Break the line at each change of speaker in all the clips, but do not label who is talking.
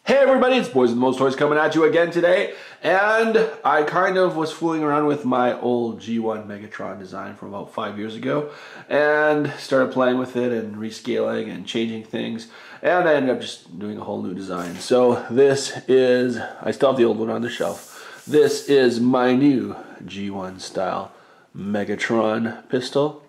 Hey everybody, it's Boys with the Most Toys coming at you again today, and I kind of was fooling around with my old G1 Megatron design from about 5 years ago and started playing with it and rescaling and changing things, and I ended up just doing a whole new design. So this is, I still have the old one on the shelf. This is my new G1 style Megatron pistol,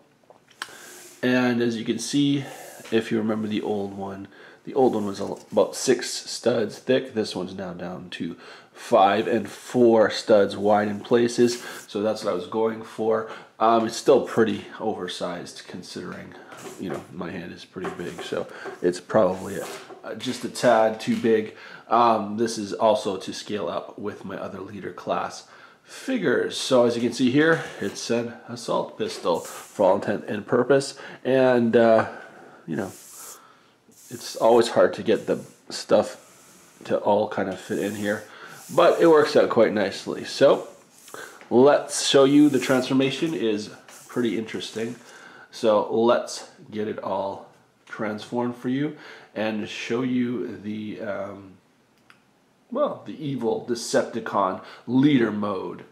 and as you can see, if you remember the old one was about 6 studs thick. This one's now down to 5 and 4 studs wide in places. So that's what I was going for. It's still pretty oversized considering, you know, my hand is pretty big. So it's probably just a tad too big. This is also to scale up with my other leader class figures. So as you can see here, it's an assault pistol for all intent and purpose. And, you know, it's always hard to get the stuff to all kind of fit in here, but it works out quite nicely. So let's show you the transformation. Is pretty interesting. So let's get it all transformed for you and show you the well, the evil Decepticon leader mode.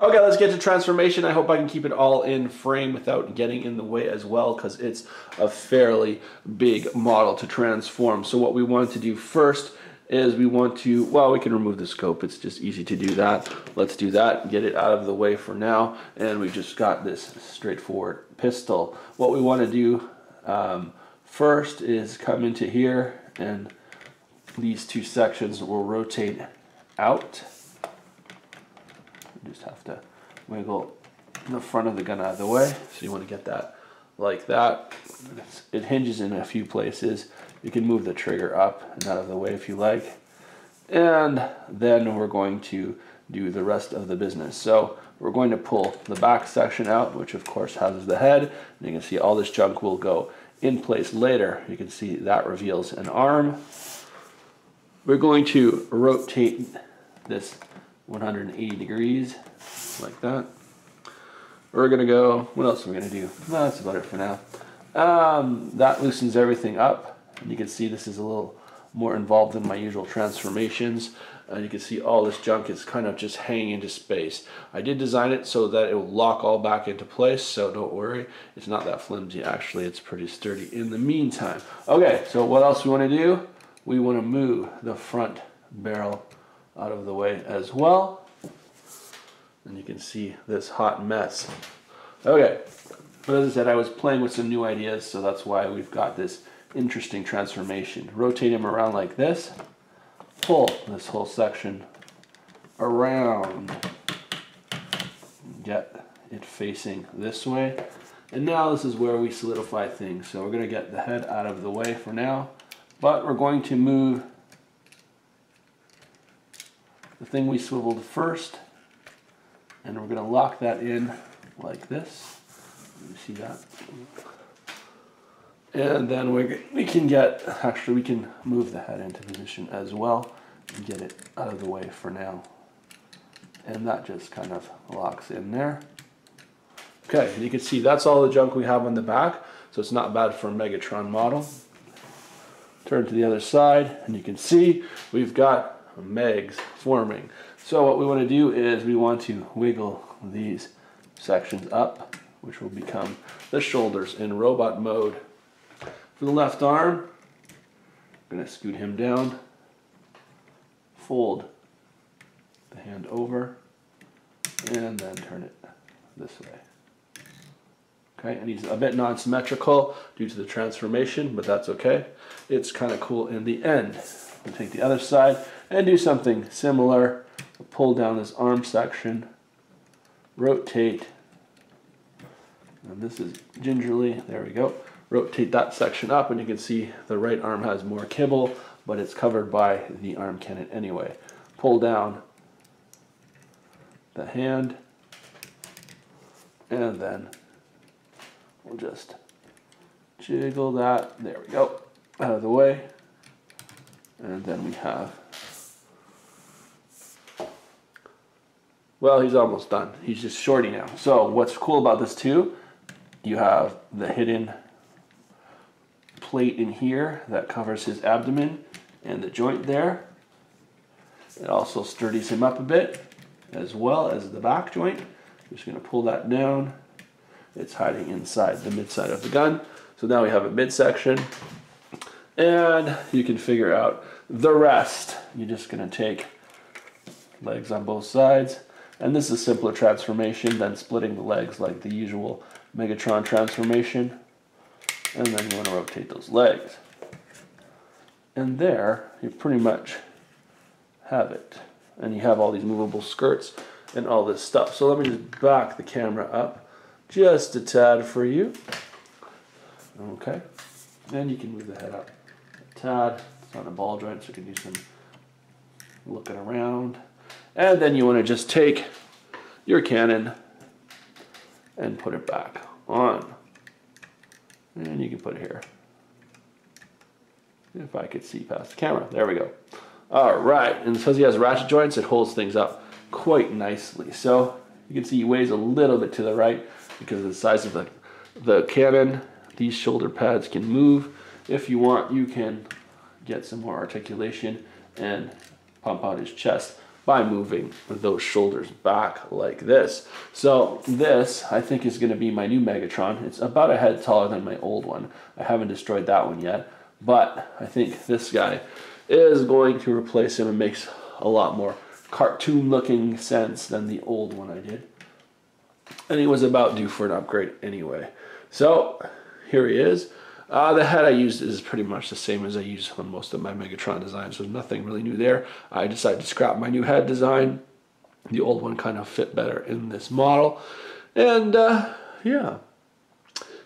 Okay, let's get to transformation. I hope I can keep it all in frame without getting in the way as well, because it's a fairly big model to transform. So what we want to do first is we want to, well, we can remove the scope. It's just easy to do that. Let's do that, get it out of the way for now, and we've just got this straightforward pistol. What we want to do first is come into here, and these two sections will rotate out. Just have to wiggle the front of the gun out of the way. So you want to get that like that. It hinges in a few places. You can move the trigger up and out of the way if you like. And then we're going to do the rest of the business. So we're going to pull the back section out, which of course houses the head. And you can see all this junk will go in place later. You can see that reveals an arm. We're going to rotate this 180 degrees like that. We're gonna go, what else are we gonna do? Well, that's about it for now. That loosens everything up, and you can see this is a little more involved than my usual transformations. You can see all this junk is kind of just hanging into space. I did design it so that it will lock all back into place, so don't worry, it's not that flimsy. Actually, it's pretty sturdy in the meantime. Okay, so what else we want to do? We want to move the front barrel out of the way as well, and you can see this hot mess. Okay, but as I said, I was playing with some new ideas, so that's why we've got this interesting transformation. Rotate him around like this, pull this whole section around, get it facing this way, and now this is where we solidify things. So we're going to get the head out of the way for now, but we're going to move the thing we swiveled first, and we're going to lock that in like this. You see that? And then we can get, actually we can move the head into position as well and get it out of the way for now. And that just kind of locks in there. Okay, and you can see that's all the junk we have on the back, so it's not bad for a Megatron model. Turn to the other side, and you can see we've got megs forming. So what we want to do is we want to wiggle these sections up, which will become the shoulders in robot mode. For the left arm, I'm going to scoot him down, fold the hand over, and then turn it this way. Okay, and he's a bit non-symmetrical due to the transformation, but that's okay. It's kind of cool in the end. We'll take the other side and do something similar. We'll pull down this arm section, rotate, and this is gingerly, there we go. Rotate that section up, and you can see the right arm has more kibble, but it's covered by the arm cannon anyway. Pull down the hand, and then we'll just jiggle that, there we go, out of the way. And then we have, well, he's almost done. He's just shorty now. So what's cool about this too, you have the hidden plate in here that covers his abdomen and the joint there. It also sturdies him up a bit, as well as the back joint. Just going to pull that down. It's hiding inside the midside of the gun. So now we have a midsection, and you can figure out the rest. You're just going to take legs on both sides, and this is a simpler transformation than splitting the legs like the usual Megatron transformation. And then you want to rotate those legs. And there, you pretty much have it. And you have all these movable skirts and all this stuff. So let me just back the camera up just a tad for you. Okay. And you can move the head up a tad. It's on a ball joint, so you can do some looking around. And then you want to just take your cannon and put it back on. And you can put it here. If I could see past the camera. There we go. All right, and because he has ratchet joints, it holds things up quite nicely. So you can see he weighs a little bit to the right because of the size of the cannon. These shoulder pads can move. If you want, you can get some more articulation and pump out his chest by moving those shoulders back like this. So this, I think, is going to be my new Megatron. It's about a head taller than my old one. I haven't destroyed that one yet, but I think this guy is going to replace him and makes a lot more cartoon looking sense than the old one I did. And he was about due for an upgrade anyway. So here he is. The head I used is pretty much the same as I use on most of my Megatron designs, so nothing really new there. I decided to scrap my new head design. The old one kind of fit better in this model. And yeah,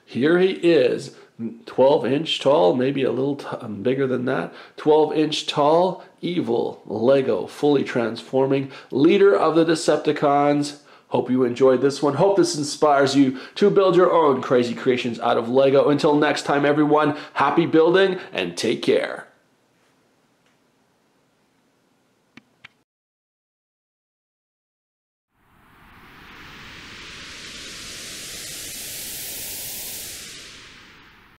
here he is, 12-inch tall, maybe a little bigger than that. 12-inch tall, evil Lego, fully transforming leader of the Decepticons. Hope you enjoyed this one. Hope this inspires you to build your own crazy creations out of Lego. Until next time, everyone, happy building and take care.